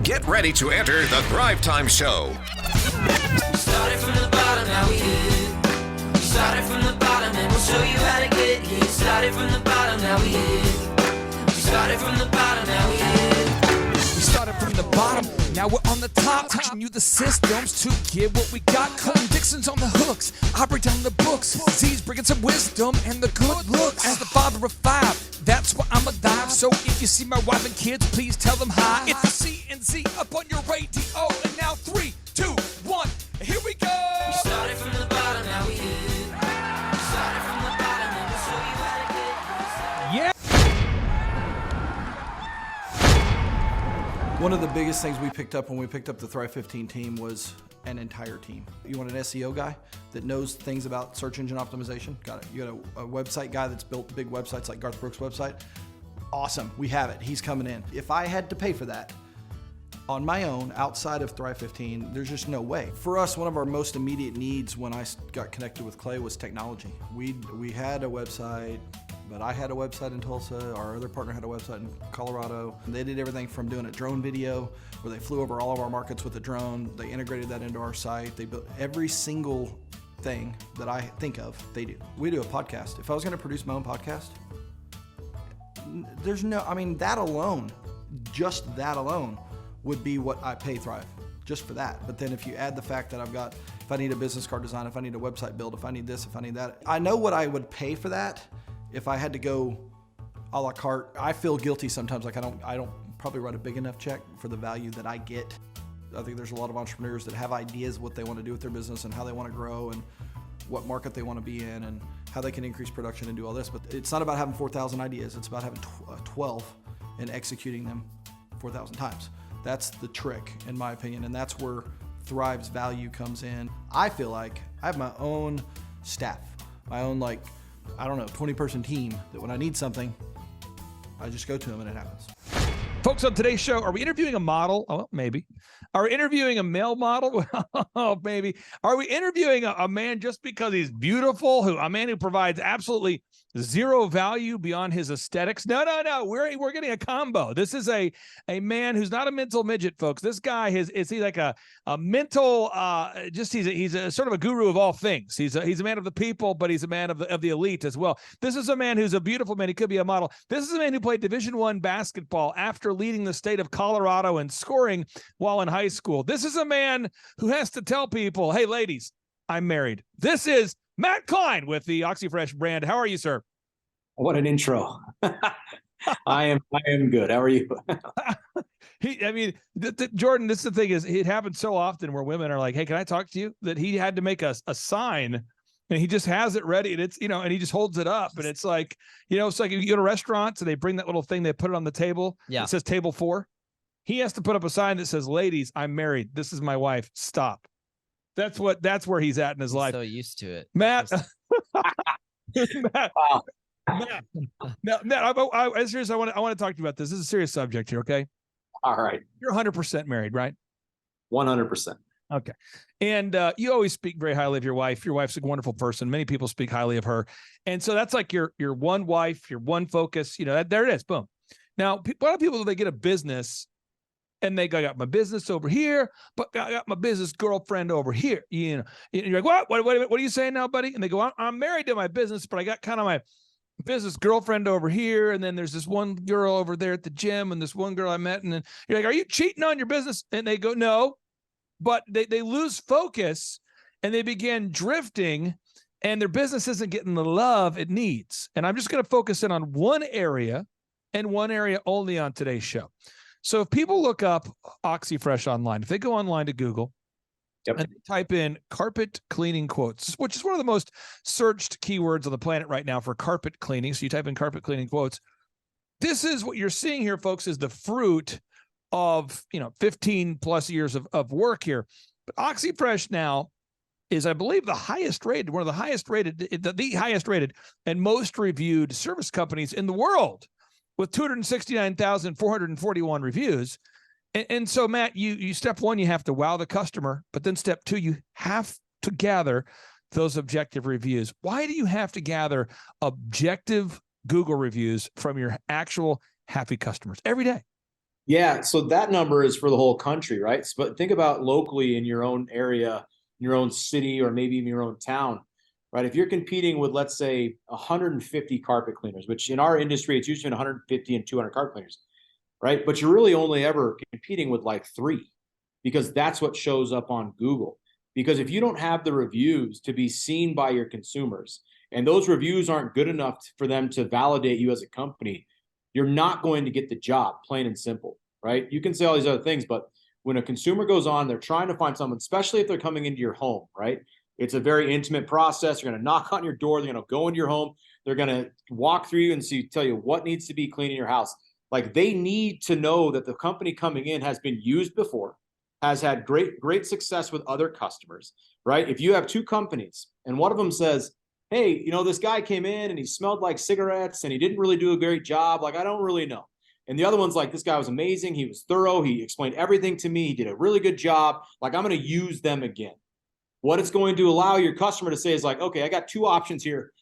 Get ready to enter the Thrivetime Show. Started from the bottom, now we here. Started from the bottom, and we'll show you how to get here. Started from the bottom, now we here. We started from the bottom, now we here. We started from the bottom, now we're on the top, teaching you the systems to get what we got. Colin Dixon's on the hooks, I break down the books. Z's bringing some wisdom and the good looks. As the father of five, that's why I'm a dive. So if you see my wife and kids, please tell them hi. It's the C&Z up on your radio, and now 3, 2, 1, here we go. We started from the bottom, now we here. We started from the bottom, and we'll show you how to get here. Yeah. One of the biggest things we picked up when we picked up the Thrive 15 team was an entire team. You want an SEO guy that knows things about search engine optimization? Got it. You got a website guy that's built big websites like Garth Brooks' website? Awesome, we have it. He's coming in. If I had to pay for that on my own, outside of Thrive 15, there's just no way. For us, one of our most immediate needs when I got connected with Clay was technology. We had a website, but I had a website in Tulsa. Our other partner had a website in Colorado. And they did everything from doing a drone video where they flew over all of our markets with a drone. They integrated that into our site. They built every single thing that I think of, they do. We do a podcast. If I was gonna produce my own podcast, there's no, I mean, that alone, just that alone would be what I pay Thrive, just for that. But then if you add the fact that I've got, if I need a business card design, if I need a website build, if I need this, if I need that, I know what I would pay for that. If I had to go a la carte, I feel guilty sometimes, like I don't probably write a big enough check for the value that I get. I think there's a lot of entrepreneurs that have ideas what they want to do with their business and how they want to grow and what market they want to be in and how they can increase production and do all this. But it's not about having 4,000 ideas. It's about having 12 and executing them 4,000 times. That's the trick, in my opinion, and that's where Thrive's value comes in. I feel like I have my own staff, my own, like, I don't know, 20-person team that when I need something, I just go to them and it happens. Folks, on today's show, are we interviewing a model? Oh, maybe. Are we interviewing a male model? Oh, maybe. Are we interviewing a man just because he's beautiful, a man who provides absolutely zero value beyond his aesthetics? No. We're getting a combo. This is a man who's not a mental midget, folks. This guy is he like a mental, he's a sort of a guru of all things. He's a man of the people, but he's a man of the elite as well. This is a man who's a beautiful man. He could be a model. This is a man who played Division I basketball after leading the state of Colorado and scoring while in high school. This is a man who has to tell people, hey, ladies, I'm married. This is Matt Klein with the OxyFresh brand. How are you, sir? What an intro. I am good. How are you? Jordan, this is the thing is it happens so often where women are like, hey, can I talk to you? That he had to make a sign and he just has it ready and it's, and he just holds it up. And it's like, it's like you go to restaurants and they bring that little thing, they put it on the table. Yeah. It says table 4. He has to put up a sign that says, ladies, I'm married. This is my wife. Stop. That's where he's at in his life. So used to it. Matt. Matt. Wow. Matt, I'm serious. I want to talk to you about this. This is a serious subject here. Okay. All right. You're 100% married, right? 100%. Okay. And you always speak very highly of your wife. Your wife's a wonderful person. Many people speak highly of her. And so that's like your one wife, your one focus, there it is. Boom. Now, a lot of people, they get a business and they go, I got my business over here, but I got my business girlfriend over here. You're like, what are you saying now, buddy? And they go, I'm married to my business, but I got kind of my business girlfriend over here. And then there's this one girl over there at the gym and this one girl I met. And then you're like, are you cheating on your business? And they go, no, but they lose focus and they begin drifting and their business isn't getting the love it needs. And I'm just going to focus in on one area and one area only on today's show. So if people look up OxyFresh online, if they go online to Google and they type in carpet cleaning quotes, which is one of the most searched keywords on the planet right now for carpet cleaning. So you type in carpet cleaning quotes. This is what you're seeing here, folks, is the fruit of, 15 plus years of work here. But OxyFresh now is, I believe, the highest rated, one of the highest rated, the highest rated and most reviewed service companies in the world, with 269,441 reviews. And so, Matt, you step one, you have to wow the customer, but then step two, you have to gather those objective reviews. Why do you have to gather objective Google reviews from your actual happy customers every day? Yeah, so that number is for the whole country, right? But think about locally in your own area, your own city, or maybe even your own town, right? If you're competing with, let's say, 150 carpet cleaners, which in our industry, it's usually 150 and 200 carpet cleaners, right? But you're really only ever competing with like 3 because that's what shows up on Google. Because if you don't have the reviews to be seen by your consumers, and those reviews aren't good enough for them to validate you as a company, you're not going to get the job, plain and simple, right? You can say all these other things, but when a consumer goes on, they're trying to find someone, especially if they're coming into your home, right? It's a very intimate process. They're going to knock on your door. They're going to go into your home. They're going to walk through you and tell you what needs to be clean in your house. Like, they need to know that the company coming in has been used before, has had great success with other customers, right? If you have 2 companies and one of them says, hey, this guy came in and he smelled like cigarettes and he didn't really do a great job, like, I don't really know. And the other one's like, this guy was amazing. He was thorough. He explained everything to me. He did a really good job. Like, I'm going to use them again. What it's going to allow your customer to say is like, okay, I got 2 options here,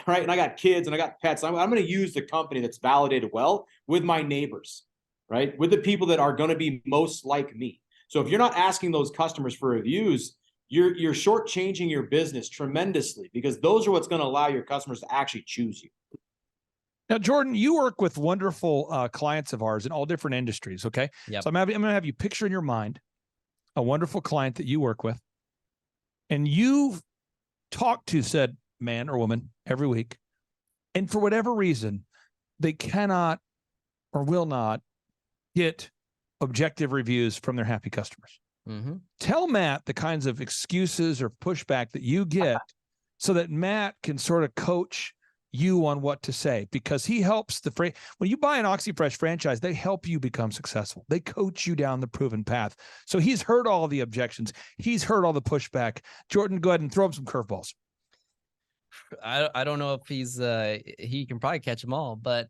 right? And I got kids and I got pets. I'm going to use the company that's validated well with my neighbors, right? With the people that are going to be most like me. So if you're not asking those customers for reviews, you're shortchanging your business tremendously, because those are what's going to allow your customers to actually choose you. Now, Jordan, you work with wonderful clients of ours in all different industries. Okay. Yep. So I'm going to have you picture in your mind a wonderful client that you work with, and you've talked to said man or woman every week, and for whatever reason, they cannot or will not get objective reviews from their happy customers. Mm-hmm. Tell Matt the kinds of excuses or pushback that you get so that Matt can sort of coach you on what to say, because he helps when you buy an OxyFresh franchise, they help you become successful. They coach you down the proven path. So he's heard all the objections. He's heard all the pushback. Jordan, go ahead and throw him some curveballs. I don't know if he can probably catch them all, but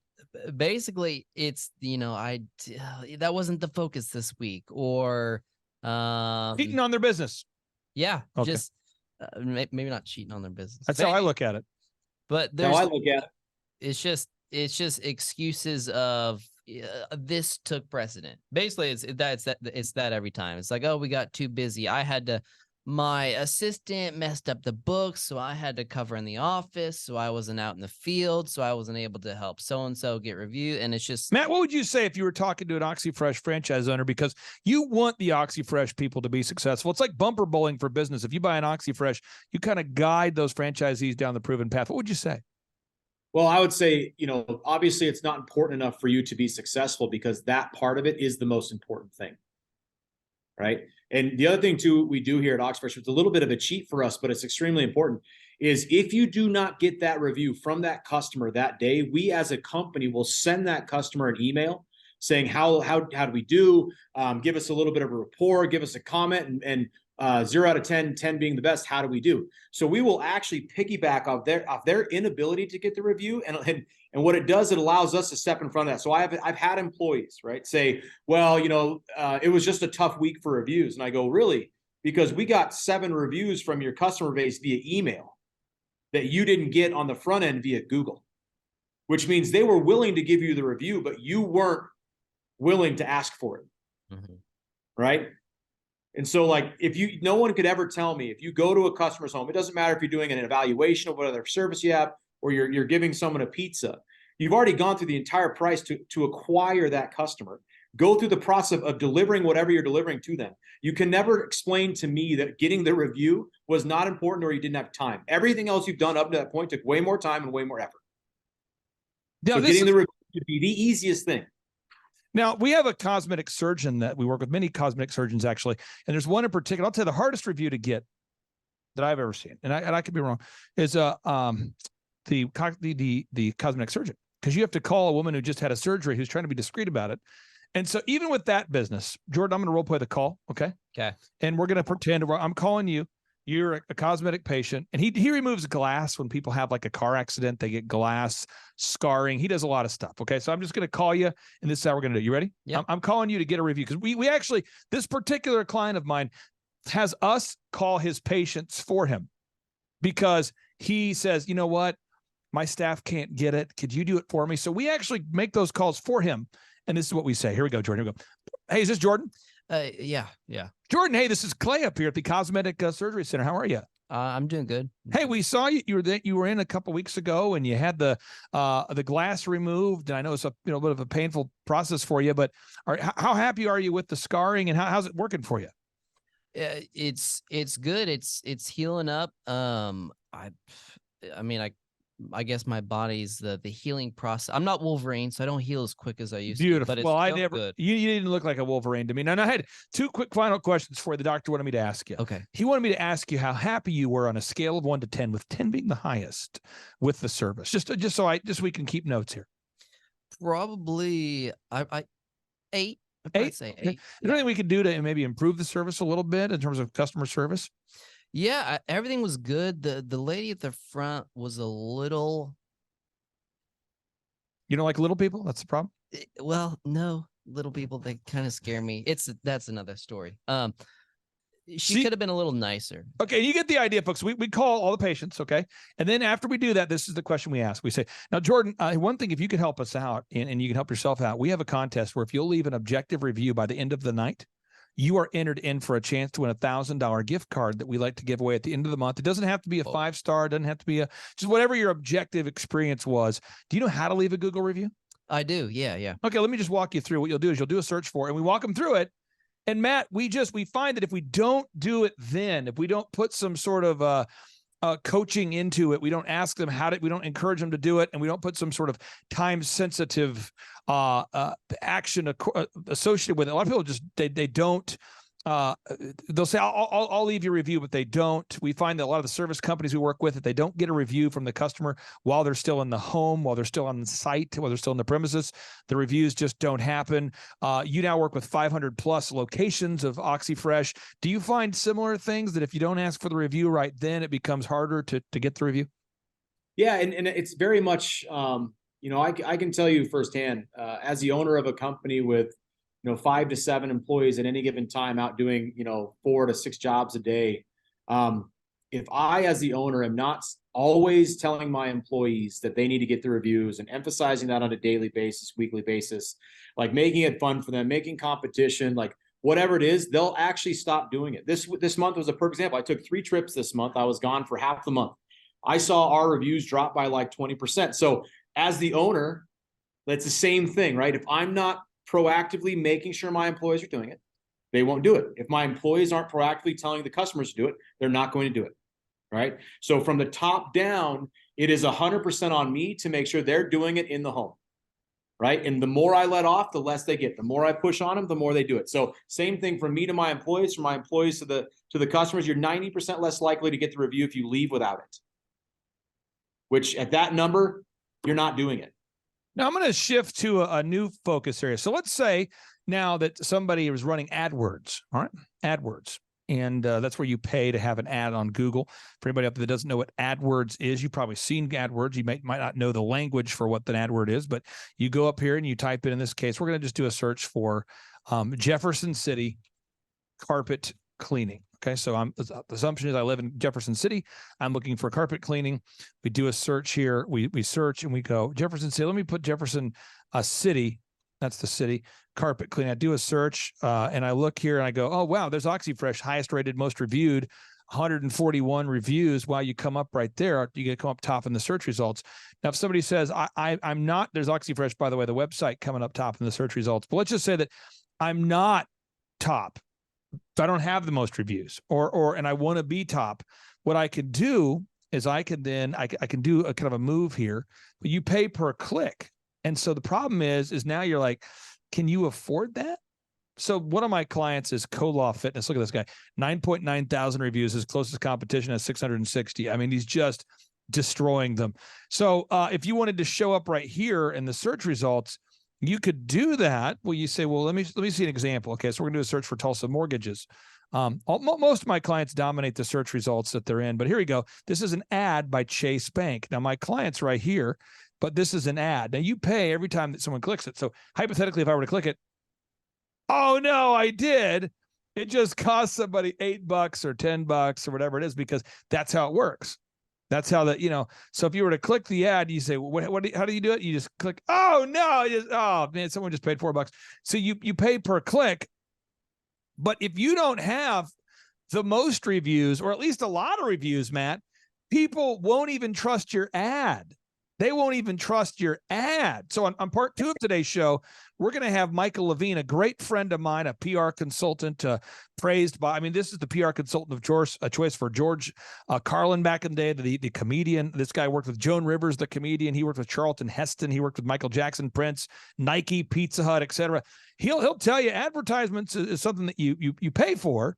basically it's, that wasn't the focus this week, or cheating on their business. Yeah. Okay. Just maybe not cheating on their business. That's how I look at it. But How I look at it. It's just excuses of this took precedent. Basically, it's that every time. It's like, oh, we got too busy. My assistant messed up the books, so I had to cover in the office, so I wasn't out in the field, so I wasn't able to help so-and-so get reviewed. And it's just... Matt, what would you say if you were talking to an OxyFresh franchise owner? Because you want the OxyFresh people to be successful. It's like bumper bowling for business. If you buy an OxyFresh, you kind of guide those franchisees down the proven path. What would you say? Well, I would say, obviously it's not important enough for you to be successful, because that part of it is the most important thing, right? And the other thing too, we do here at OxyFresh, it's a little bit of a cheat for us, but it's extremely important, is if you do not get that review from that customer that day, we as a company will send that customer an email saying, how do we do? Give us a little bit of a rapport, give us a comment, and 0 out of 10, 10 being the best, how do we do? So we will actually piggyback off their inability to get the review, and what it does, it allows us to step in front of that. So I've had employees, right, say, well, it was just a tough week for reviews. And I go, really? Because we got 7 reviews from your customer base via email that you didn't get on the front end via Google, which means they were willing to give you the review, but you weren't willing to ask for it. Mm-hmm. Right? And so, like, no one could ever tell me, if you go to a customer's home, it doesn't matter if you're doing an evaluation of what other service you have, or you're giving someone a pizza, you've already gone through the entire price to acquire that customer, go through the process of delivering whatever you're delivering to them. You can never explain to me that getting the review was not important, or you didn't have time. Everything else you've done up to that point took way more time and way more effort. Now, so getting the review would be the easiest thing. Now, we have a cosmetic surgeon that we work with, many cosmetic surgeons actually, and there's one in particular. I'll tell you the hardest review to get that I've ever seen, and I could be wrong, is the cosmetic surgeon, because you have to call a woman who just had a surgery who's trying to be discreet about it. And so even with that business, Jordan, I'm going to role play the call. Okay. And we're going to pretend I'm calling you. You're a cosmetic patient, and he removes glass when people have like a car accident. They get glass scarring. He does a lot of stuff. Okay. So I'm just going to call you, and this is how we're going to do it. You ready? Yeah. I'm calling you to get a review, because we actually, this particular client of mine has us call his patients for him, because he says, you know what? My staff can't get it. Could you do it for me? So we actually make those calls for him. And this is what we say. Here we go, Jordan. Here we go. Hey, is this Jordan? Yeah. Jordan, hey, this is Clay up here at the Cosmetic Surgery Center. How are you? I'm doing good. Hey, we saw you. You were in a couple weeks ago, and you had the glass removed. And I know it's a bit of a painful process for you, but how happy are you with the scarring, and how's it working for you? It's good. It's healing up. I guess my body's the healing process. I'm not Wolverine, so I don't heal as quick as I used Beautiful. to. But Well, I still never. good. You didn't look like a Wolverine to me. Now, I had two quick final questions for you. The doctor wanted me to ask you. Okay. He wanted me to ask you how happy you were on a scale of 1 to 10, with 10 being the highest with the service. Just so we can keep notes here. Probably I 8. I'd probably say 8. Is there anything we could do to maybe improve the service a little bit in terms of customer service? Yeah, everything was good. The lady at the front was a little. You don't like little people? That's the problem. Well, no, little people, they kind of scare me. That's another story. She could have been a little nicer. Okay, you get the idea, folks. We call all the patients, okay? And then after we do that, this is the question we ask. We say, now, Jordan, one thing, if you could help us out and you can help yourself out, we have a contest where if you'll leave an objective review by the end of the night, you are entered in for a chance to win a $1,000 gift card that we like to give away at the end of the month. It doesn't have to be a 5-star. It doesn't have to be just whatever your objective experience was. Do you know how to leave a Google review? I do. Yeah. Okay, let me just walk you through. What you'll do is you'll do a search for it, and we walk them through it. And Matt, we find that if we don't do it then, if we don't put some sort of coaching into it, we don't ask them we don't encourage them to do it, and we don't put some sort of time-sensitive action associated with it. A lot of people just they don't. They'll say, I'll leave your review, but they don't. We find that a lot of the service companies we work with, if they don't get a review from the customer while they're still in the home, while they're still on the site, while they're still in the premises, the reviews just don't happen. You now work with 500 plus locations of OxyFresh. Do you find similar things that if you don't ask for the review right then, it becomes harder to get the review? Yeah, and it's very much, I can tell you firsthand, as the owner of a company with 5 to 7 employees at any given time out doing, 4 to 6 jobs a day. If I, as the owner, am not always telling my employees that they need to get the reviews and emphasizing that on a daily basis, weekly basis, like making it fun for them, making competition, like whatever it is, they'll actually stop doing it. This month was a perfect example. I took 3 trips this month. I was gone for half the month. I saw our reviews drop by like 20%. So as the owner, that's the same thing, right? If I'm not proactively making sure my employees are doing it, they won't do it. If my employees aren't proactively telling the customers to do it, they're not going to do it, right? So from the top down, it is 100% on me to make sure they're doing it in the home, right? And the more I let off, the less they get. The more I push on them, the more they do it. So same thing from me to my employees, from my employees to the customers. You're 90% less likely to get the review if you leave without it, which at that number, you're not doing it. Now, I'm going to shift to a new focus area. So let's say now that somebody is running AdWords, all right? AdWords. And that's where you pay to have an ad on Google. For anybody up there that doesn't know what AdWords is, you've probably seen AdWords. You might not know the language for what the AdWord is, but you go up here and you type in this case, we're going to just do a search for Jefferson City carpet cleaning. Okay, so the assumption is I live in Jefferson City. I'm looking for carpet cleaning. We do a search here. We search and we go Jefferson City. Let me put Jefferson City. That's the city carpet cleaning. I do a search and I look here and I go, oh wow, there's OxyFresh, highest rated, most reviewed, 141 reviews. Wow, you come up right there. You get come up top in the search results. Now, if somebody says I'm not, there's OxyFresh, by the way, the website coming up top in the search results. But let's just say that I'm not top. If I don't have the most reviews and I want to be top, what I can do is I can do a kind of a move here, but you pay per click. And so the problem is now you're like, can you afford that? So one of my clients is Colaw Fitness. Look at this guy, 9.9 thousand reviews. His closest competition has 660. I mean, he's just destroying them. So if you wanted to show up right here in the search results, you could do that. Well, you say, well, let me see an example. Okay, so we're gonna do a search for Tulsa mortgages. Most of my clients dominate the search results that they're in, but here we go. This is an ad by Chase Bank. Now my client's right here, but this is an ad. Now you pay every time that someone clicks it. So hypothetically, if I were to click it, oh no, I did. It just cost somebody $8 or $10 or whatever it is, because that's how it works. That's how so if you were to click the ad, you say, how do you do it? You just click, oh no, oh man, someone just paid $4. So you pay per click. But if you don't have the most reviews, or at least a lot of reviews, Matt, people won't even trust your ad. They won't even trust your ad. So on part 2 of today's show, we're going to have Michael Levine, a great friend of mine, a PR consultant, praised by, this is the PR consultant of choice for George Carlin back in the day, the comedian. This guy worked with Joan Rivers, the comedian. He worked with Charlton Heston. He worked with Michael Jackson, Prince, Nike, Pizza Hut, etc. He'll tell you advertisements is something that you pay for,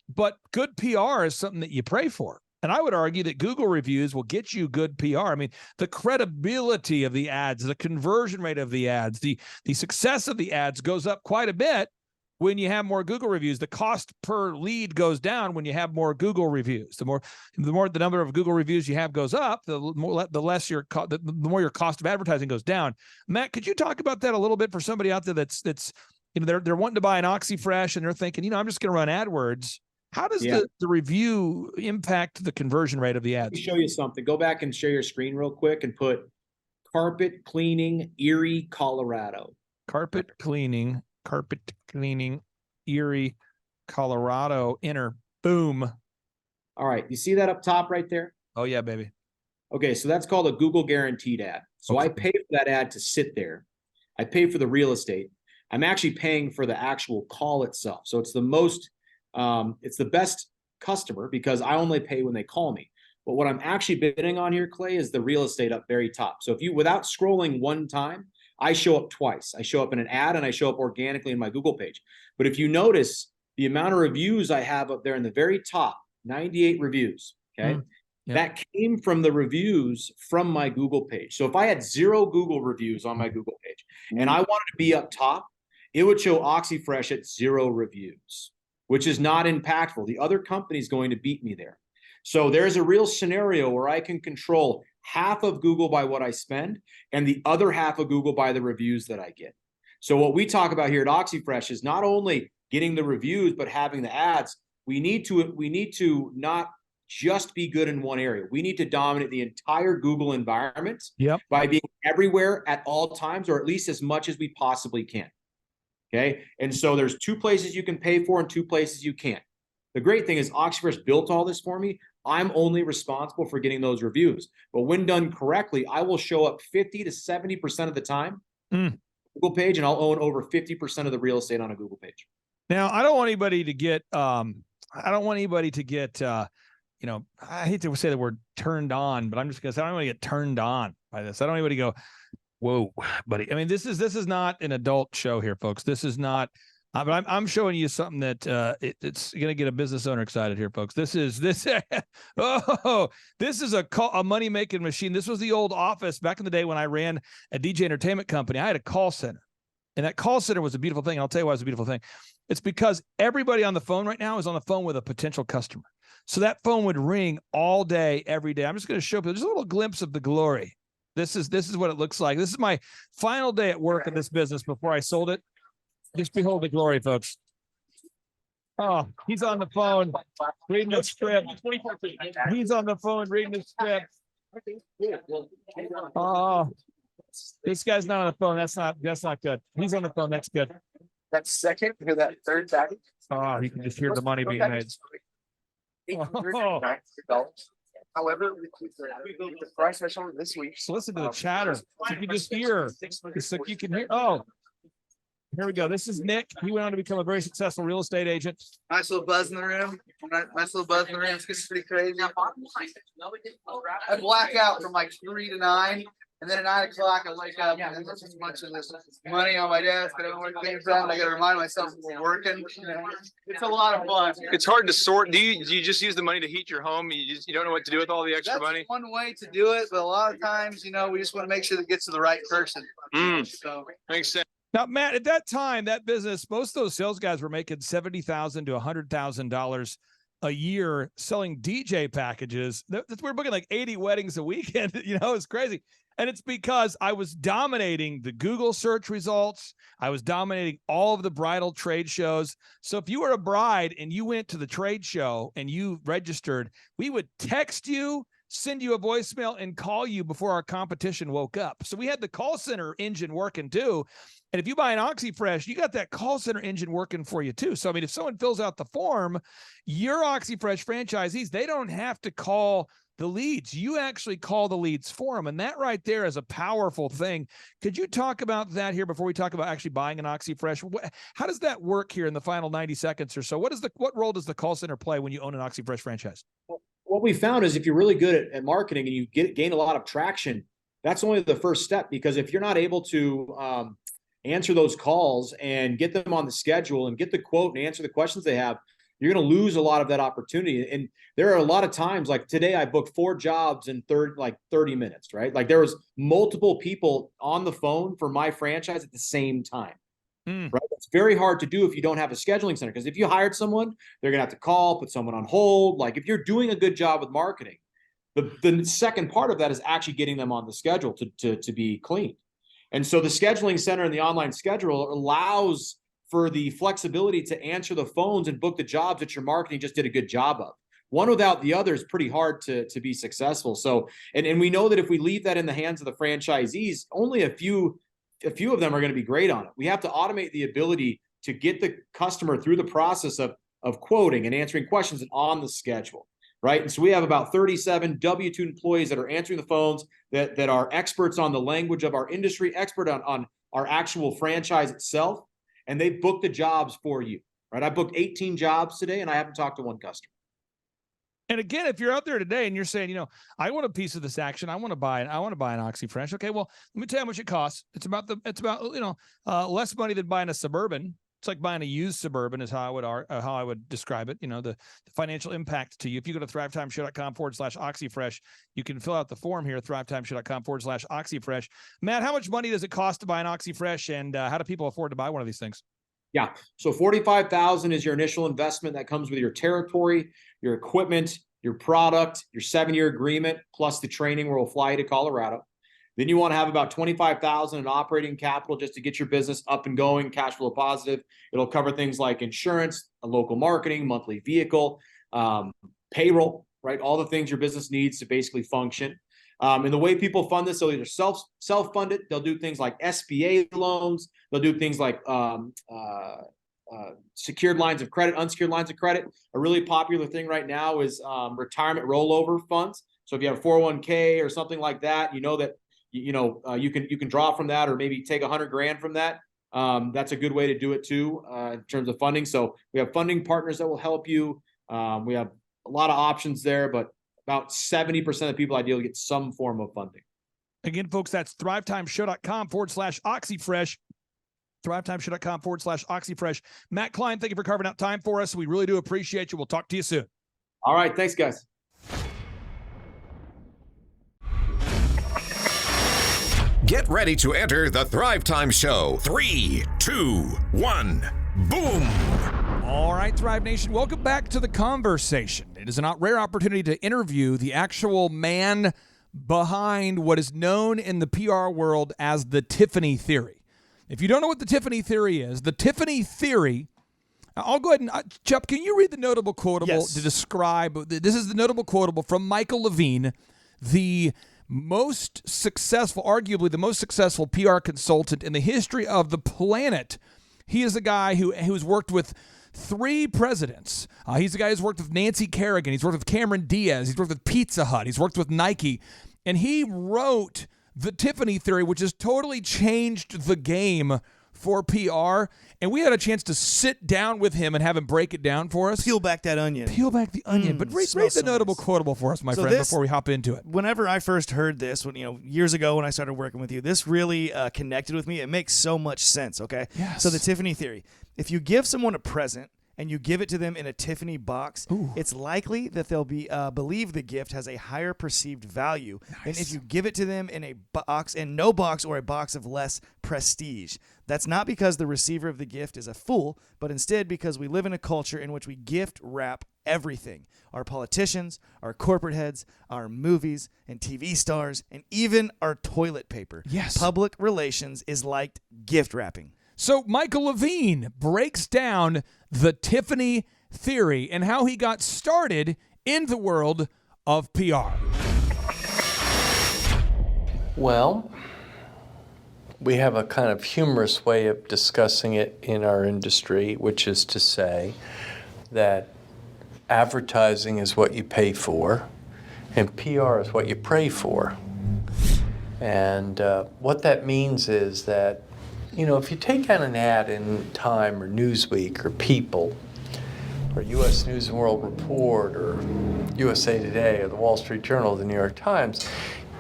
but good PR is something that you pray for. And I would argue that Google reviews will get you good PR. The credibility of the ads, the conversion rate of the ads, the success of the ads goes up quite a bit when you have more Google reviews. The cost per lead goes down when you have more Google reviews. The more the number of Google reviews you have goes up, the more your cost of advertising goes down. Matt, could you talk about that a little bit for somebody out there that's they're wanting to buy an OxyFresh and they're thinking, I'm just going to run AdWords. How does the review impact the conversion rate of the ads? Let me show you something. Go back and share your screen real quick and put carpet cleaning, Erie, Colorado. Carpet cleaning, Erie, Colorado. Enter. Boom. All right. You see that up top right there? Oh, yeah, baby. Okay. So that's called a Google guaranteed ad. So I pay for that ad to sit there. I pay for the real estate. I'm actually paying for the actual call itself. So it's it's the best customer because I only pay when they call me. But what I'm actually bidding on here, Clay, is the real estate up very top. So if without scrolling one time, I show up twice. I show up in an ad and I show up organically in my Google page. But if you notice the amount of reviews I have up there in the very top, 98 reviews, okay? That came from the reviews from my Google page. So if I had 0 Google reviews on my Google page and I wanted to be up top, it would show OxyFresh at 0 reviews, which is not impactful. The other company is going to beat me there. So there's a real scenario where I can control half of Google by what I spend and the other half of Google by the reviews that I get. So what we talk about here at OxyFresh is not only getting the reviews, but having the ads. We need to not just be good in one area. We need to dominate the entire Google environment by being everywhere at all times, or at least as much as we possibly can. Okay. And so there's 2 places you can pay for and 2 places you can't. The great thing is OxyFresh built all this for me. I'm only responsible for getting those reviews. But when done correctly, I will show up 50 to 70% of the time Google page, and I'll own over 50% of the real estate on a Google page. Now, I don't want anybody to get, I hate to say the word turned on, but I'm just going to say I don't want to get turned on by this. I don't want anybody to go, whoa, buddy. This is not an adult show here, folks. This is not, but I'm showing you something that it's going to get a business owner excited here, folks. This is a money-making machine. This was the old office back in the day when I ran a DJ entertainment company. I had a call center, and that call center was a beautiful thing. I'll tell you why it's a beautiful thing. It's because everybody on the phone right now is on the phone with a potential customer. So that phone would ring all day, every day. I'm just going to show people just a little glimpse of the glory. This is what it looks like. This is my final day at work in this business before I sold it. Just behold the glory, folks. Oh, he's on the phone reading the script. He's on the phone reading the script. Oh, this guy's not on the phone. That's not good. He's on the phone. That's good. That's second. Hear that third back. Oh, you can just hear the money being made. Oh. However, the price special this week. So listen to the chatter. So you can just hear. So you can hear. Oh, here we go. This is Nick. He went on to become a very successful real estate agent. Nice little buzz in the room. Nice little buzz in the room. It's getting pretty crazy. I black out from like 3 to 9. And then at 9 o'clock, I wake up and there's just a bunch of this money on my desk. I don't know where things out. I got to remind myself we're working. It's a lot of fun. It's hard to sort. Do you just use the money to heat your home? You don't know what to do with all the extra money? That's one way to do it. But a lot of times, we just want to make sure that it gets to the right person. So Makes sense. Now, Matt, at that time, that business, most of those sales guys were making $70,000 to $100,000 a year selling DJ packages. We're booking like 80 weddings a weekend. It's crazy. And it's because I was dominating the Google search results. I was dominating all of the bridal trade shows. So if you were a bride and you went to the trade show and you registered, we would text you, send you a voicemail and call you before our competition woke up. So we had the call center engine working too. And if you buy an OxyFresh, you got that call center engine working for you too. So, I mean, if someone fills out the form, your OxyFresh franchisees, they don't have to call the leads. You actually call the leads for them. And that right there is a powerful thing. Could you talk about that here before we talk about actually buying an OxyFresh? How does that work here in the final 90 seconds or so? What role does the call center play when you own an OxyFresh franchise? What we found is if you're really good at marketing and you gain a lot of traction, that's only the first step, because if you're not able to answer those calls and get them on the schedule and get the quote and answer the questions they have, you're going to lose a lot of that opportunity. And there are a lot of times, like today, I booked 4 jobs in 30 minutes, right? Like there was multiple people on the phone for my franchise at the same time, right? It's very hard to do if you don't have a scheduling center, because if you hired someone, they're going to have to call, put someone on hold. Like if you're doing a good job with marketing, the second part of that is actually getting them on the schedule to be clean. And so the scheduling center and the online schedule allows for the flexibility to answer the phones and book the jobs that your marketing just did a good job of. One without the other is pretty hard to be successful. So, and we know that if we leave that in the hands of the franchisees, only a few of them are going to be great on it. We have to automate the ability to get the customer through the process of quoting and answering questions and on the schedule, right? And so we have about 37 W-2 employees that are answering the phones, that are experts on the language of our industry, expert on our actual franchise itself, and they book the jobs for you, right? I booked 18 jobs today, and I haven't talked to one customer. And again, if you're out there today and you're saying, I want a piece of this action, I want to buy an OxyFresh. Okay, well, let me tell you how much it costs. It's about less money than buying a Suburban. It's like buying a used Suburban is how I would describe it. The financial impact to you. If you go to thrivetimeshow.com/OxyFresh, you can fill out the form here at thrivetimeshow.com/OxyFresh. Matt, how much money does it cost to buy an OxyFresh, and how do people afford to buy one of these things? Yeah, so $45,000 is your initial investment. That comes with your territory, your equipment, your product, your 7-year agreement, plus the training where we'll fly you to Colorado. Then you want to have about $25,000 in operating capital just to get your business up and going, cash flow positive. It'll cover things like insurance, a local marketing, monthly vehicle, payroll, right? All the things your business needs to basically function. And the way people fund this, they'll either self-fund it. They'll do things like SBA loans. They'll do things like secured lines of credit, unsecured lines of credit. A really popular thing right now is retirement rollover funds. So if you have a 401k or something like that, that you can draw from that, or maybe take $100,000 from that. That's a good way to do it too, in terms of funding. So we have funding partners that will help you. We have a lot of options there, but about 70% of the people ideally get some form of funding. Again, folks, that's thrivetimeshow.com/OxyFresh. thrivetimeshow.com/OxyFresh. Matt Klein, thank you for carving out time for us. We really do appreciate you. We'll talk to you soon. All right. Thanks, guys. Get ready to enter the Thrivetime Show. 3, 2, 1, boom! All right, Thrive Nation, welcome back to the conversation. It is a rare opportunity to interview the actual man behind what is known in the PR world as the Tiffany Theory. If you don't know what the Tiffany Theory is, the Tiffany Theory, I'll go ahead and, Chuck, can you read the notable quotable to describe, this is the notable quotable from Michael Levine, the most successful, arguably the most successful PR consultant in the history of the planet. He is a guy who's worked with 3 presidents. He's the guy who's worked with Nancy Kerrigan. He's worked with Cameron Diaz. He's worked with Pizza Hut. He's worked with Nike. And he wrote the Tiffany Theory, which has totally changed the game for PR. And we had a chance to sit down with him and have him break it down for us. Peel back that onion. Peel back the onion. But read the notable quotable for us, my friend, before we hop into it. Whenever I first heard this, years ago when I started working with you, this really connected with me. It makes so much sense, okay? Yes. So the Tiffany Theory. If you give someone a present and you give it to them in a Tiffany box, it's likely that they'll believe the gift has a higher perceived value than if you give it to them in a box, in no box, or a box of less prestige. That's not because the receiver of the gift is a fool, but instead because we live in a culture in which we gift wrap everything. Our politicians, our corporate heads, our movies and TV stars, and even our toilet paper. Yes. Public relations is like gift wrapping. So Michael Levine breaks down the Tiffany Theory and how he got started in the world of PR. Well, we have a kind of humorous way of discussing it in our industry, which is to say that advertising is what you pay for and PR is what you pray for. And what that means is that, if you take out an ad in Time or Newsweek or People or U.S. News and World Report or USA Today or the Wall Street Journal or the New York Times,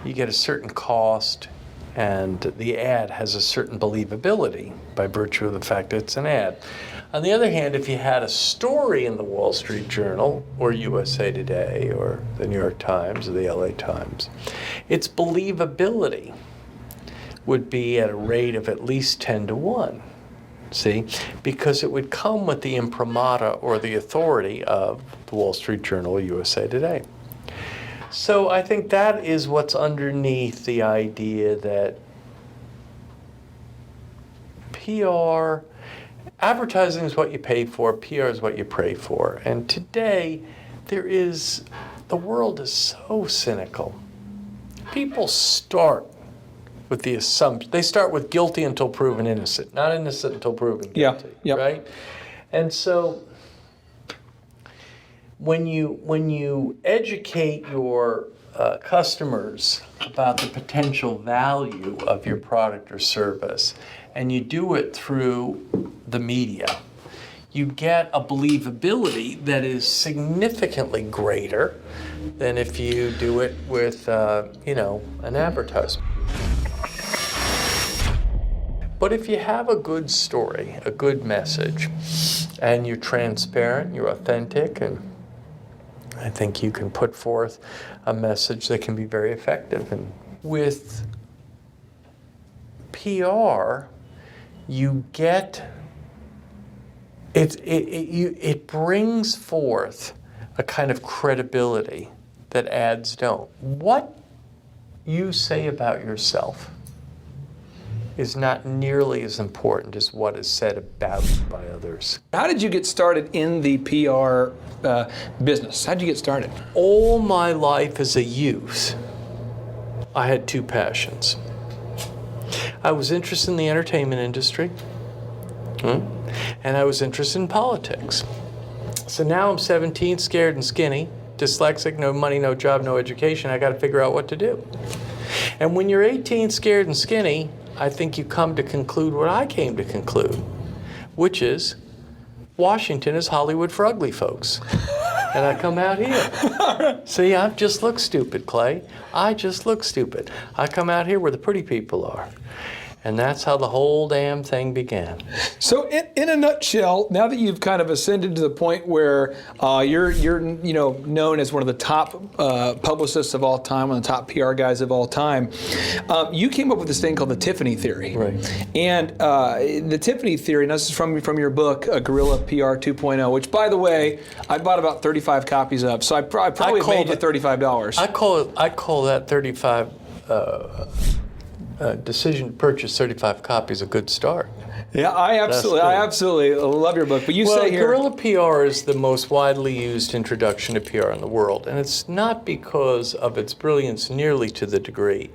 you get a certain cost, and the ad has a certain believability by virtue of the fact that it's an ad. On the other hand, if you had a story in the Wall Street Journal or USA Today or the New York Times or the LA Times, its believability would be at a rate of at least 10 to 1. See, because it would come with the imprimatur or the authority of the Wall Street Journal or USA Today. So I think that is what's underneath the idea that PR, advertising is what you pay for, PR is what you pray for. And today, the world is so cynical. People start with the assumption, they start with guilty until proven innocent, not innocent until proven guilty, right? And so when you educate your customers about the potential value of your product or service, and you do it through the media, you get a believability that is significantly greater than if you do it with, an advertisement. But if you have a good story, a good message, and you're transparent, you're authentic, and I think you can put forth a message that can be very effective. And with PR, you get, it brings forth a kind of credibility that ads don't. What you say about yourself is not nearly as important as what is said about you by others. How did you get started in the PR business? How did you get started? All my life as a youth, I had two passions. I was interested in the entertainment industry, and I was interested in politics. So now I'm 17, scared and skinny, dyslexic, no money, no job, no education. I got to figure out what to do. And when you're 18, scared and skinny, I think you come to conclude what I came to conclude, which Washington is Hollywood for ugly folks. And I come out here. See, I just look stupid, Clay. I just look stupid. I come out here where the pretty people are. And that's how the whole damn thing began. So in a nutshell, now that you've kind of ascended to the point where you're known as one of the top publicists of all time, one of the top PR guys of all time, you came up with this thing called the Tiffany theory. Right. And the Tiffany theory, and this is from your book, Guerrilla PR 2.0, which, by the way, I bought about 35 copies of. So I probably made you $35. I call that 35. Decision to purchase 35 copies a good start. Yeah, I absolutely love your book. But you say here, Guerrilla PR is the most widely used introduction to PR in the world, and it's not because of its brilliance nearly to the degree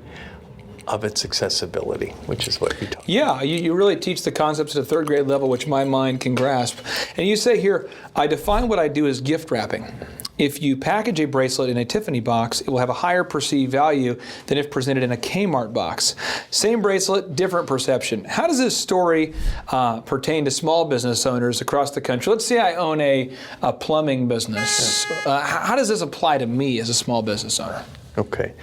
of its accessibility, which is what you talk about. Yeah, you really teach the concepts at a third grade level, which my mind can grasp. And you say here, I define what I do as gift wrapping. If you package a bracelet in a Tiffany box, it will have a higher perceived value than if presented in a Kmart box. Same bracelet, different perception. How does this story pertain to small business owners across the country? Let's say I own a plumbing business. How does this apply to me as a small business owner? Okay,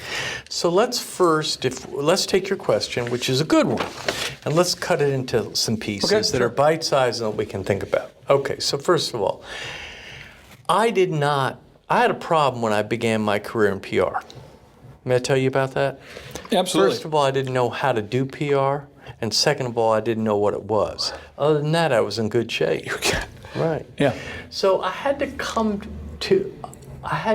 so let's take your question, which is a good one, and let's cut it into some pieces that are bite-sized and that we can think about. Okay, so first of all, I had a problem when I began my career in PR. May I tell you about that? Absolutely. First of all, I didn't know how to do PR, and second of all, I didn't know what it was. Other than that, I was in good shape. Right. Yeah. So I had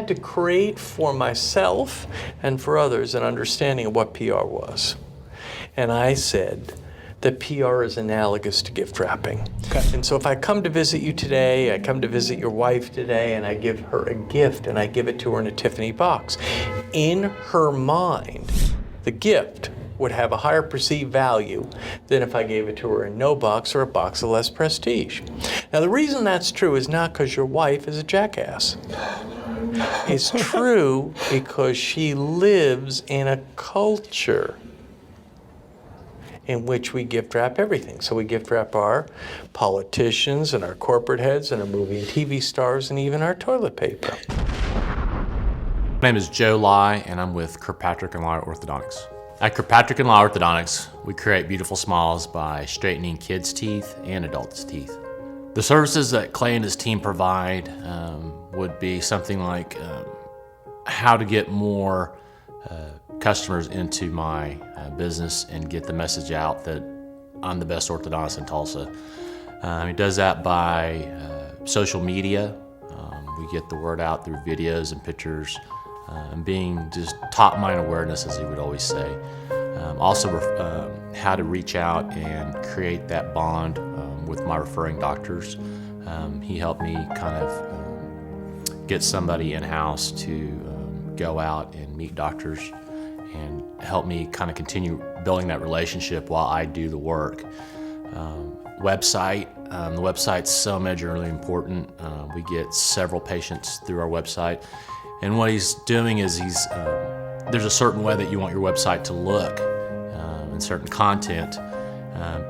to create for myself and for others an understanding of what PR was. And I said that PR is analogous to gift wrapping. Okay. And so if I come to visit you today, I come to visit your wife today, and I give her a gift, and I give it to her in a Tiffany box, in her mind, the gift would have a higher perceived value than if I gave it to her in no box or a box of less prestige. Now, the reason that's true is not because your wife is a jackass. It's true because she lives in a culture in which we gift wrap everything. So we gift wrap our politicians and our corporate heads and our movie and TV stars and even our toilet paper. My name is Joe Lai, and I'm with Kirkpatrick & Lai Orthodontics. At Kirkpatrick & Lai Orthodontics, we create beautiful smiles by straightening kids' teeth and adults' teeth. The services that Clay and his team provide would be something like how to get more customers into my business and get the message out that I'm the best orthodontist in Tulsa. He does that by social media. We get the word out through videos and pictures, and being just top mind awareness, as he would always say. Also, how to reach out and create that bond with my referring doctors. He helped me kind of get somebody in-house to go out and meet doctors and help me kind of continue building that relationship while I do the work. Website. The website's so majorly important. We get several patients through our website. And what he's doing is there's a certain way that you want your website to look and certain content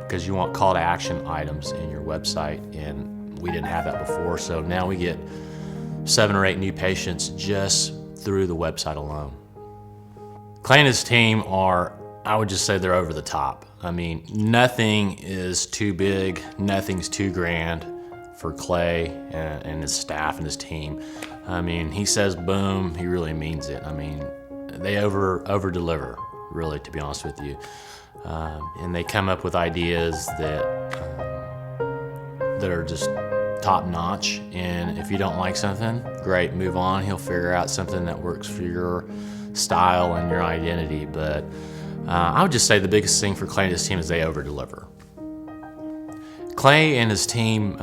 because you want call to action items in your website, and we didn't have that before. So now we get 7 or 8 new patients just through the website alone. Clay and his team are, I would just say they're over the top. I mean, nothing is too big, nothing's too grand for Clay and his staff and his team. I mean, he says boom, he really means it. I mean, they over deliver, really, to be honest with you. And they come up with ideas that are just top notch. And if you don't like something, great, move on. He'll figure out something that works for your style and your identity. But I would just say the biggest thing for Clay and his team is they over deliver. Clay and his team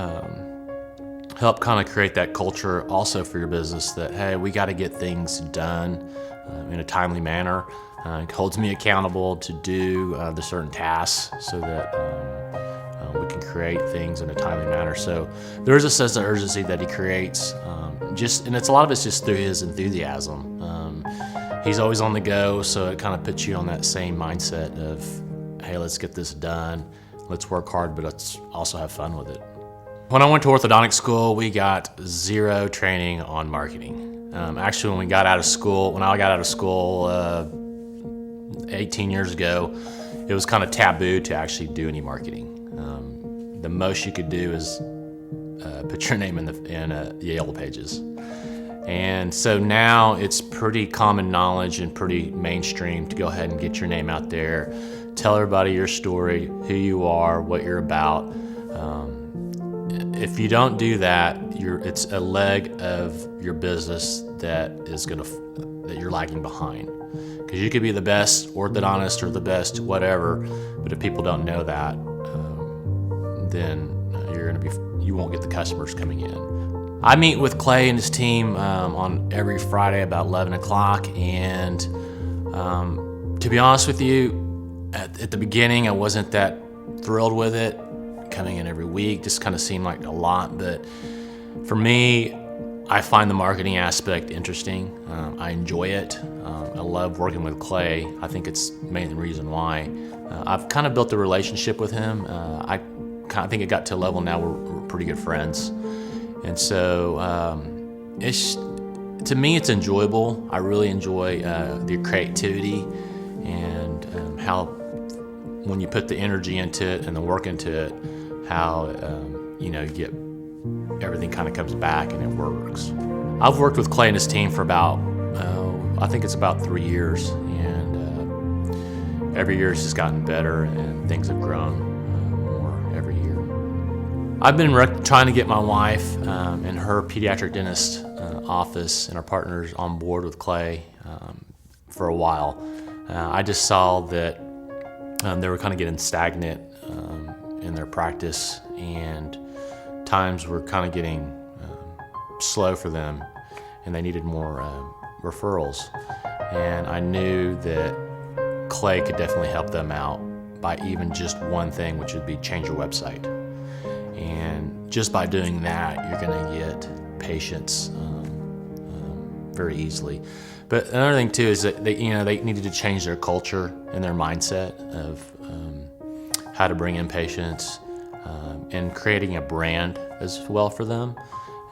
help kind of create that culture also for your business that, hey, we got to get things done in a timely manner. It holds me accountable to do the certain tasks so that we can create things in a timely manner. So there is a sense of urgency that he creates, and it's a lot of it's just through his enthusiasm. He's always on the go, so it kind of puts you on that same mindset of, hey, let's get this done, let's work hard, but let's also have fun with it. When I went to orthodontic school, we got 0 training on marketing. Actually, when I got out of school 18 years ago, it was kind of taboo to actually do any marketing. The most you could do is put your name in the Yellow Pages. And so now it's pretty common knowledge and pretty mainstream to go ahead and get your name out there, tell everybody your story, who you are, what you're about. If you don't do that, it's a leg of your business that you're lagging behind. Because you could be the best orthodontist or the best whatever, but if people don't know that, then you won't get the customers coming in. I meet with Clay and his team on every Friday about 11 o'clock, and to be honest with you, at the beginning I wasn't that thrilled with it. Coming in every week just kind of seemed like a lot, but for me, I find the marketing aspect interesting. I enjoy it. I love working with Clay. I think it's the main reason why. I've kind of built a relationship with him. I think it got to a level now where we're pretty good friends. And so to me, it's enjoyable. I really enjoy the creativity and how when you put the energy into it and the work into it, how you get everything kind of comes back and it works. I've worked with Clay and his team for about, I think it's about 3 years, and every year it's just gotten better and things have grown more every year. I've been trying to get my wife and her pediatric dentist office and our partners on board with Clay for a while. I just saw that they were kind of getting stagnant in their practice, and times were kind of getting slow for them, and they needed more referrals. And I knew that Clay could definitely help them out by even just one thing, which would be change your website. And just by doing that, you're going to get patients very easily. But another thing too is that they needed to change their culture and their mindset of how to bring in patients, and creating a brand as well for them,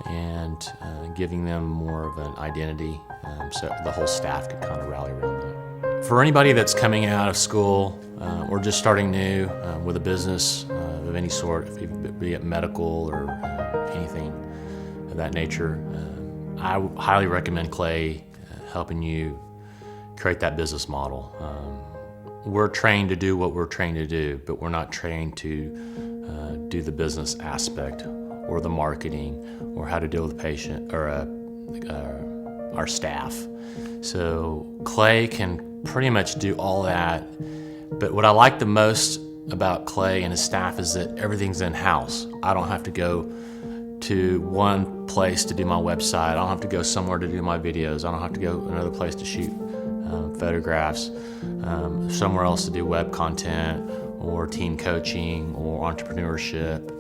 and giving them more of an identity, so the whole staff could kind of rally around that. For anybody that's coming out of school or just starting new with a business of any sort, be it medical or anything of that nature, I highly recommend Clay helping you create that business model. We're trained to do what we're trained to do, but we're not trained to do the business aspect or the marketing or how to deal with the patient or our staff. So Clay can pretty much do all that. But what I like the most about Clay and his staff is that everything's in-house. I don't have to go to one place to do my website. I don't have to go somewhere to do my videos. I don't have to go another place to shoot photographs, somewhere else to do web content or team coaching or entrepreneurship.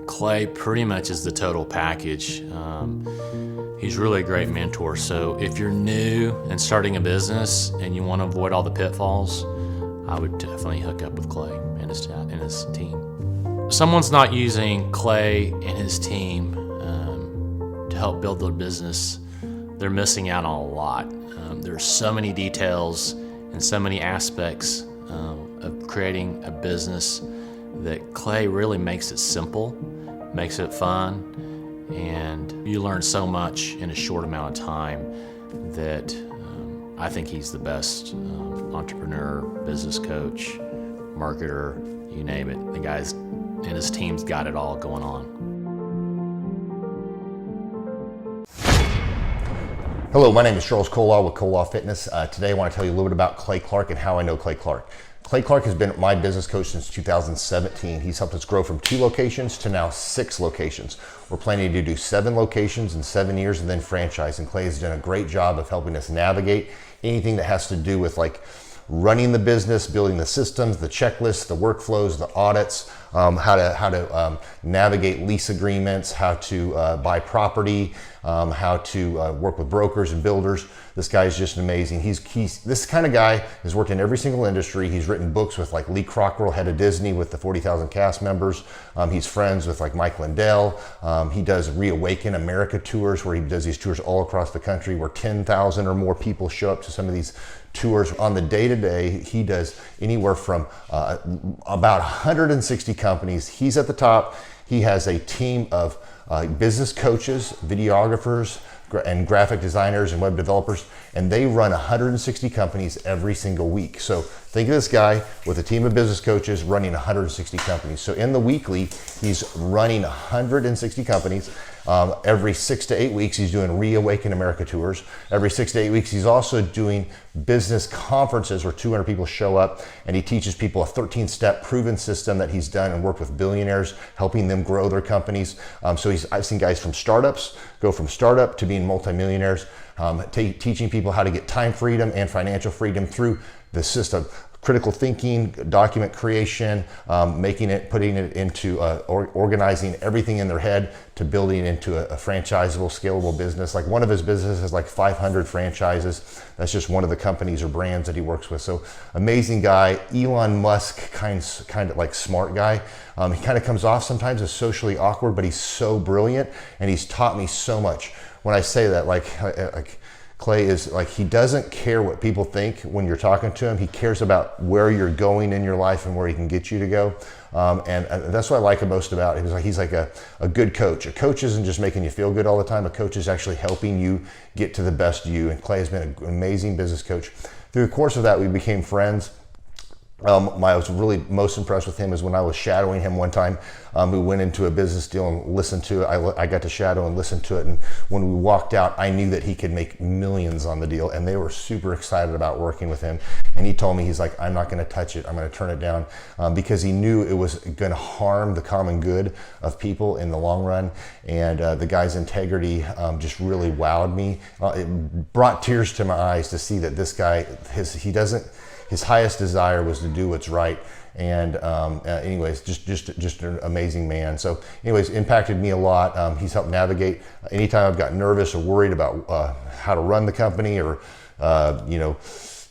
Clay pretty much is the total package. He's really a great mentor. So if you're new and starting a business and you want to avoid all the pitfalls, I would definitely hook up with Clay and his team. If someone's not using Clay and his team to help build their business, they're missing out on a lot. There's so many details and so many aspects of creating a business that Clay really makes it simple, makes it fun, and you learn so much in a short amount of time that I think he's the best entrepreneur, business coach, marketer, you name it. The guy's and his team's got it all going on. Hello, my name is Charles Kolaw with Kolaw Fitness. Today I want to tell you a little bit about Clay Clark and how I know Clay Clark. Clay Clark has been my business coach since 2017. He's helped us grow from 2 locations to now 6 locations. We're planning to do 7 locations in 7 years and then franchise. And Clay has done a great job of helping us navigate anything that has to do with like running the business, building the systems, the checklists, the workflows, the audits, how to navigate lease agreements, how to buy property, how to work with brokers and builders. This guy is just amazing. He's this kind of guy has worked in every single industry. He's written books with like Lee Cockrell, head of Disney, with the 40,000 cast members. He's friends with like Mike Lindell. He does Reawaken America tours, where he does these tours all across the country, where 10,000 or more people show up to some of these tours. On the day-to-day, he does anywhere from about 160 companies. He's at the top. He has a team of business coaches, videographers, and graphic designers and web developers, and they run 160 companies every single week. So think of this guy with a team of business coaches running 160 companies. So in the weekly, he's running 160 companies. Every 6 to 8 weeks, he's doing Reawaken America tours. Every 6 to 8 weeks, he's also doing business conferences where 200 people show up, and he teaches people a 13-step proven system that he's done and worked with billionaires, helping them grow their companies. So I've seen guys from startups go from startup to being multimillionaires, teaching people how to get time freedom and financial freedom through the system. Critical thinking, document creation, putting it into organizing everything in their head to building it into a franchisable, scalable business. Like one of his businesses has like 500 franchises. That's just one of the companies or brands that he works with. So amazing guy, Elon Musk kind of like smart guy. He kind of comes off sometimes as socially awkward, but he's so brilliant, and he's taught me so much. When I say that, like Clay is like, he doesn't care what people think when you're talking to him. He cares about where you're going in your life and where he can get you to go. And that's what I like most about him. He's like a good coach. A coach isn't just making you feel good all the time. A coach is actually helping you get to the best you. And Clay has been an amazing business coach. Through the course of that, we became friends. I was really most impressed with him is when I was shadowing him one time. We went into a business deal and listened to it. I got to shadow and listen to it. And when we walked out, I knew that he could make millions on the deal. And they were super excited about working with him. And he told me, he's like, I'm not going to touch it. I'm going to turn it down, because he knew it was going to harm the common good of people in the long run. And the guy's integrity just really wowed me. It brought tears to my eyes to see that this guy, his highest desire was to do what's right. And anyways, just an amazing man. So anyways, impacted me a lot. He's helped navigate anytime I've got nervous or worried about how to run the company, or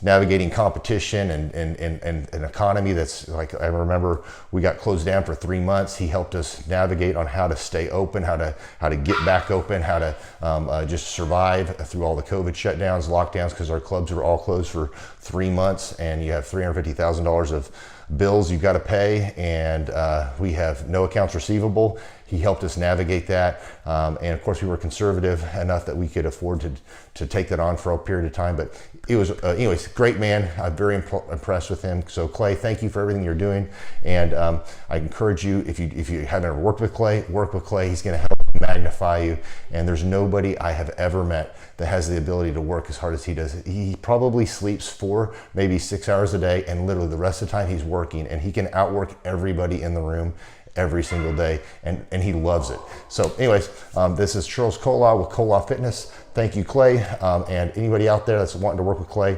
navigating competition and an economy that's like, I remember we got closed down for 3 months. He helped us navigate on how to stay open, how to get back open, how to just survive through all the COVID shutdowns, lockdowns, because our clubs were all closed for 3 months, and you have $350,000 of bills you've got to pay, and we have no accounts receivable. He helped us navigate that, and of course we were conservative enough that we could afford to take that on for a period of time. But it was anyways, great man. I'm very impressed with him. So Clay, thank you for everything you're doing, and I encourage you, if you haven't ever worked with Clay, work with Clay. He's going to help magnify you, and there's nobody I have ever met that has the ability to work as hard as he does. He probably sleeps 4, maybe 6 hours a day, and literally the rest of the time he's working, and he can outwork everybody in the room every single day, and he loves it. So anyways, this is Charles Kola with Kola Fitness. Thank you, Clay, and anybody out there that's wanting to work with Clay,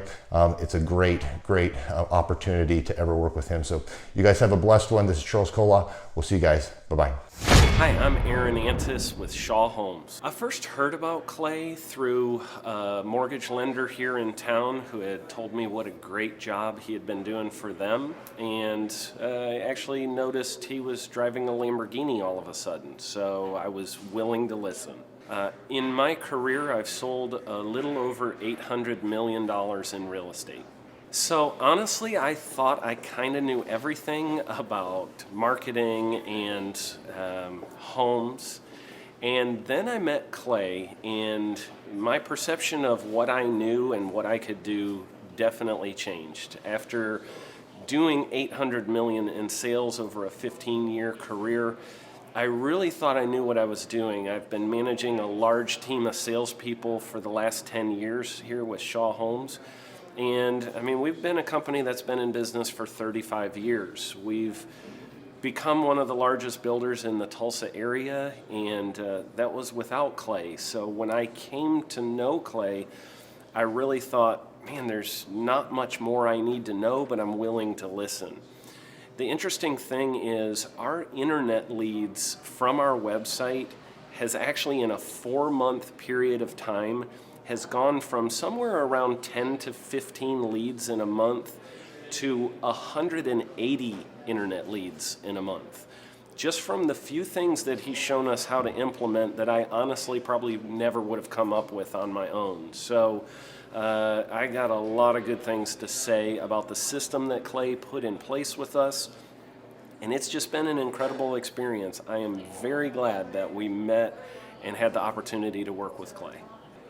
it's a great opportunity to ever work with him. So you guys have a blessed one. This is Charles Kola. We'll see you guys. Bye-bye. Hi, I'm Aaron Antis with Shaw Homes. I first heard about Clay through a mortgage lender here in town who had told me what a great job he had been doing for them, and I actually noticed he was driving a Lamborghini all of a sudden, so I was willing to listen. In my career, I've sold a little over $800 million in real estate. So honestly, I thought I kind of knew everything about marketing and homes. And then I met Clay, and my perception of what I knew and what I could do definitely changed. After doing $800 million in sales over a 15-year career, I really thought I knew what I was doing. I've been managing a large team of salespeople for the last 10 years here with Shaw Homes. And I mean, we've been a company that's been in business for 35 years. We've become one of the largest builders in the Tulsa area, and that was without Clay. So when I came to know Clay, I really thought, man, there's not much more I need to know, but I'm willing to listen. The interesting thing is our internet leads from our website has actually, in a 4-month period of time, has gone from somewhere around 10 to 15 leads in a month to 180 internet leads in a month. Just from the few things that he's shown us how to implement that I honestly probably never would have come up with on my own. So I got a lot of good things to say about the system that Clay put in place with us, and it's just been an incredible experience. I am very glad that we met and had the opportunity to work with Clay.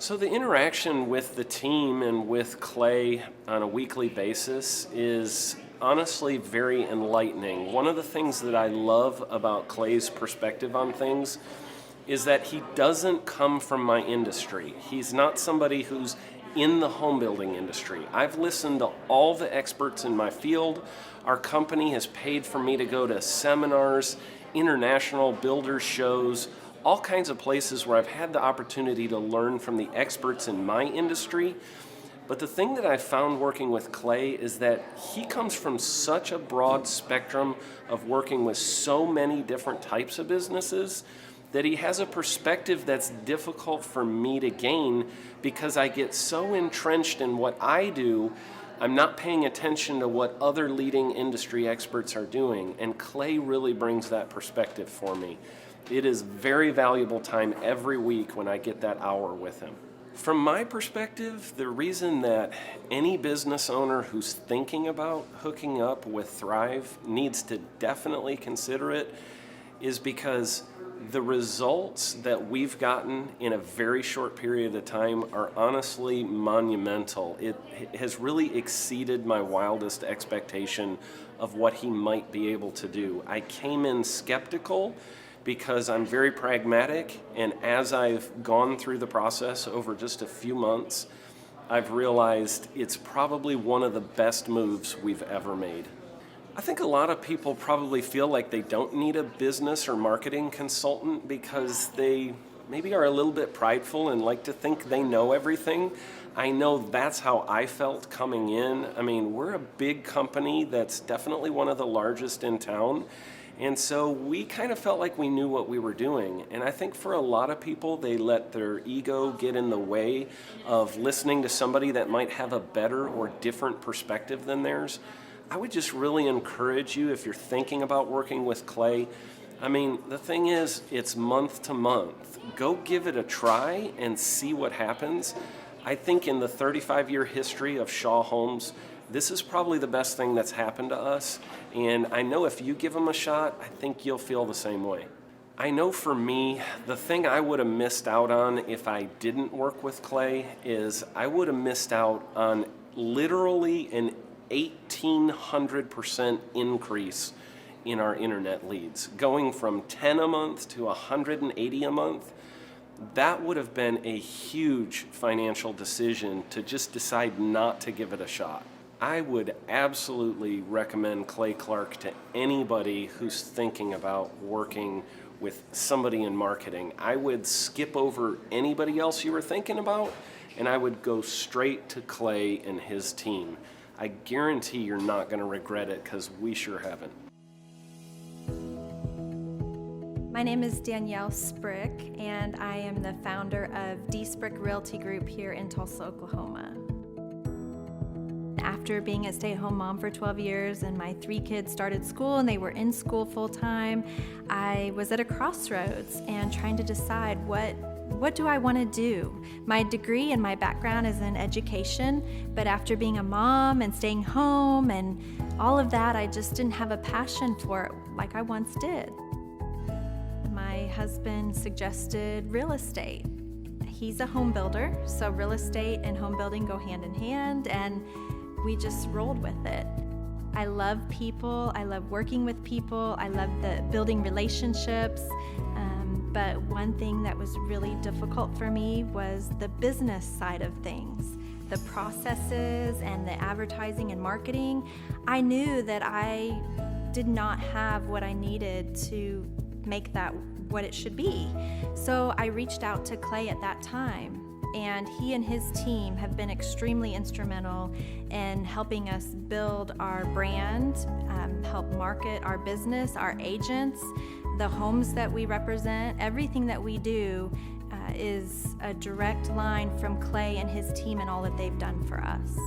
So the interaction with the team and with Clay on a weekly basis is honestly very enlightening. One of the things that I love about Clay's perspective on things is that he doesn't come from my industry. He's not somebody who's in the home building industry. I've listened to all the experts in my field. Our company has paid for me to go to seminars, international builder shows, all kinds of places where I've had the opportunity to learn from the experts in my industry. But the thing that I found working with Clay is that he comes from such a broad spectrum of working with so many different types of businesses that he has a perspective that's difficult for me to gain because I get so entrenched in what I do, I'm not paying attention to what other leading industry experts are doing. And Clay really brings that perspective for me. It is very valuable time every week when I get that hour with him. From my perspective, the reason that any business owner who's thinking about hooking up with Thrive needs to definitely consider it is because the results that we've gotten in a very short period of time are honestly monumental. It has really exceeded my wildest expectation of what he might be able to do. I came in skeptical because I'm very pragmatic, and as I've gone through the process over just a few months, I've realized it's probably one of the best moves we've ever made. I think a lot of people probably feel like they don't need a business or marketing consultant because they maybe are a little bit prideful and like to think they know everything. I know that's how I felt coming in. I mean, we're a big company that's definitely one of the largest in town. And so we kind of felt like we knew what we were doing. And I think for a lot of people, they let their ego get in the way of listening to somebody that might have a better or different perspective than theirs. I would just really encourage you, if you're thinking about working with Clay, I mean, the thing is, it's month to month. Go give it a try and see what happens. I think in the 35-year history of Shaw Homes, this is probably the best thing that's happened to us. And I know if you give them a shot, I think you'll feel the same way. I know for me, the thing I would have missed out on if I didn't work with Clay is I would have missed out on literally an 1,800% increase in our internet leads, going from 10 a month to 180 a month. That would have been a huge financial decision to just decide not to give it a shot. I would absolutely recommend Clay Clark to anybody who's thinking about working with somebody in marketing. I would skip over anybody else you were thinking about, and I would go straight to Clay and his team. I guarantee you're not going to regret it, because we sure haven't. My name is Danielle Sprick, and I am the founder of D Sprick Realty Group here in Tulsa, Oklahoma. After being a stay-at-home mom for 12 years and my 3 kids started school and they were in school full-time, I was at a crossroads and trying to decide what do I want to do? My degree and my background is in education, but after being a mom and staying home and all of that, I just didn't have a passion for it like I once did. My husband suggested real estate. He's a home builder, so real estate and home building go hand in hand, and we just rolled with it. I love people, I love working with people, I love the building relationships, but one thing that was really difficult for me was the business side of things. The processes and the advertising and marketing. I knew that I did not have what I needed to make that what it should be. So I reached out to Clay at that time, and he and his team have been extremely instrumental in helping us build our brand, help market our business, our agents, the homes that we represent. Everything that we do is a direct line from Clay and his team and all that they've done for us.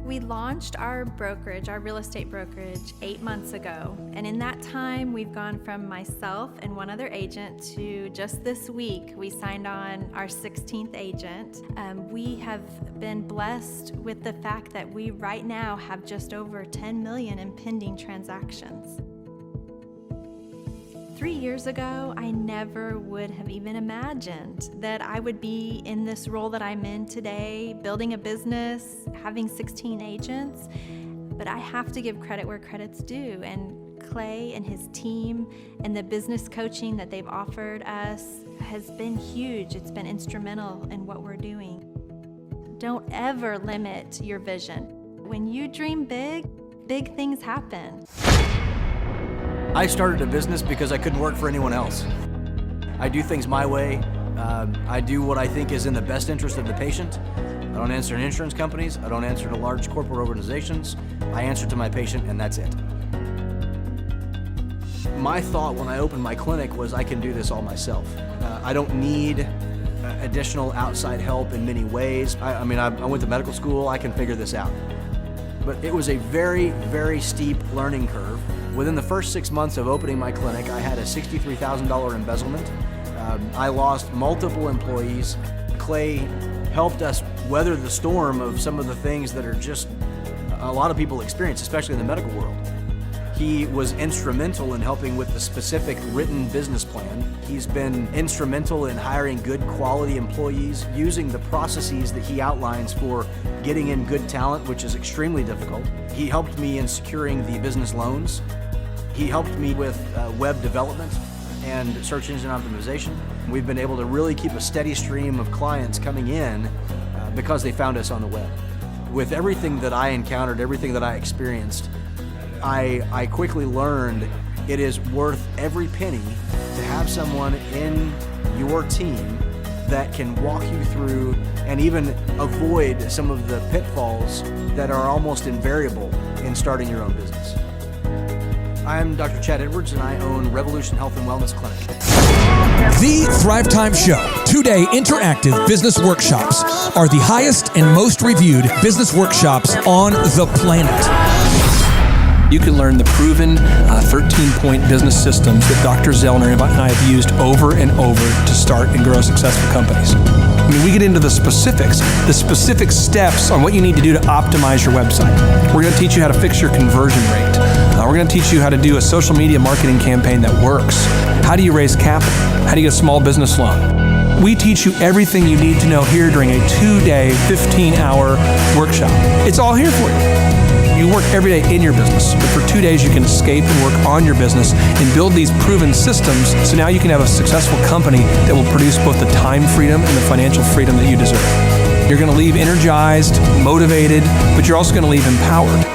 We launched our brokerage, our real estate brokerage, 8 months ago. And in that time, we've gone from myself and one other agent to just this week, we signed on our 16th agent. We have been blessed with the fact that we right now have just over 10 million in pending transactions. 3 years ago, I never would have even imagined that I would be in this role that I'm in today, building a business, having 16 agents. But I have to give credit where credit's due. And Clay and his team and the business coaching that they've offered us has been huge. It's been instrumental in what we're doing. Don't ever limit your vision. When you dream big, big things happen. I started a business because I couldn't work for anyone else. I do things my way. I do what I think is in the best interest of the patient. I don't answer to insurance companies. I don't answer to large corporate organizations. I answer to my patient, and that's it. My thought when I opened my clinic was I can do this all myself. I don't need additional outside help in many ways. I went to medical school. I can figure this out. But it was a very, very steep learning curve. Within the first 6 months of opening my clinic, I had a $63,000 embezzlement. I lost multiple employees. Clay helped us weather the storm of some of the things that are just a lot of people experience, especially in the medical world. He was instrumental in helping with the specific written business plan. He's been instrumental in hiring good quality employees, using the processes that he outlines for getting in good talent, which is extremely difficult. He helped me in securing the business loans. He helped me with web development and search engine optimization. We've been able to really keep a steady stream of clients coming in because they found us on the web. With everything that I encountered, everything that I experienced, I quickly learned it is worth every penny to have someone in your team that can walk you through and even avoid some of the pitfalls that are almost invariable in starting your own business. I'm Dr. Chad Edwards, and I own Revolution Health and Wellness Clinic. The Thrivetime Show, 2-day interactive business workshops, are the highest and most reviewed business workshops on the planet. You can learn the proven 13-point business systems that Dr. Zellner and I have used over and over to start and grow successful companies. I mean, we get into the specific steps on what you need to do to optimize your website. We're going to teach you how to fix your conversion rate. We're going to teach you how to do a social media marketing campaign that works. How do you raise capital? How do you get a small business loan? We teach you everything you need to know here during a 2-day, 15-hour workshop. It's all here for you. You work every day in your business, but for 2 days you can escape and work on your business and build these proven systems so now you can have a successful company that will produce both the time freedom and the financial freedom that you deserve. You're going to leave energized, motivated, but you're also going to leave empowered.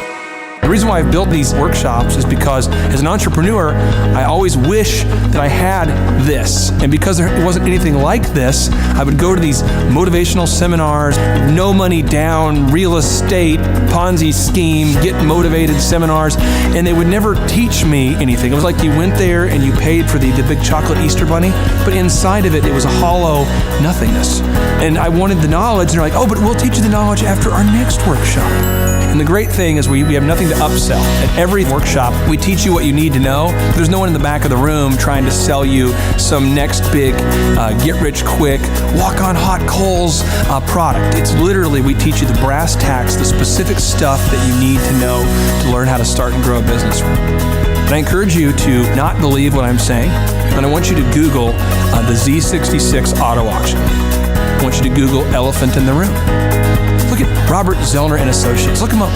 The reason why I've built these workshops is because as an entrepreneur, I always wish that I had this. And because there wasn't anything like this, I would go to these motivational seminars, no money down, real estate, Ponzi scheme, get motivated seminars, and they would never teach me anything. It was like you went there and you paid for the big chocolate Easter bunny, but inside of it was a hollow nothingness. And I wanted the knowledge, and they're like, oh, but we'll teach you the knowledge after our next workshop. And the great thing is we have nothing to upsell. At every workshop, we teach you what you need to know. There's no one in the back of the room trying to sell you some next big get-rich-quick, walk-on-hot coals product. It's literally, we teach you the brass tacks, the specific stuff that you need to know to learn how to start and grow a business. And I encourage you to not believe what I'm saying, and I want you to Google the Z66 auto auction. I want you to Google elephant in the room. Look at Robert Zellner and Associates. Look them up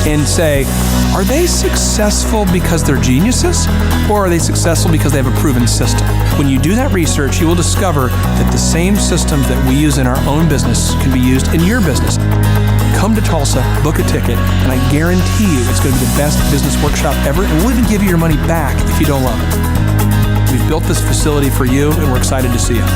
and say, are they successful because they're geniuses, or are they successful because they have a proven system? When you do that research, you will discover that the same systems that we use in our own business can be used in your business. Come to Tulsa, book a ticket, and I guarantee you it's going to be the best business workshop ever, and we'll even give you your money back if you don't love it. We've built this facility for you, and we're excited to see you.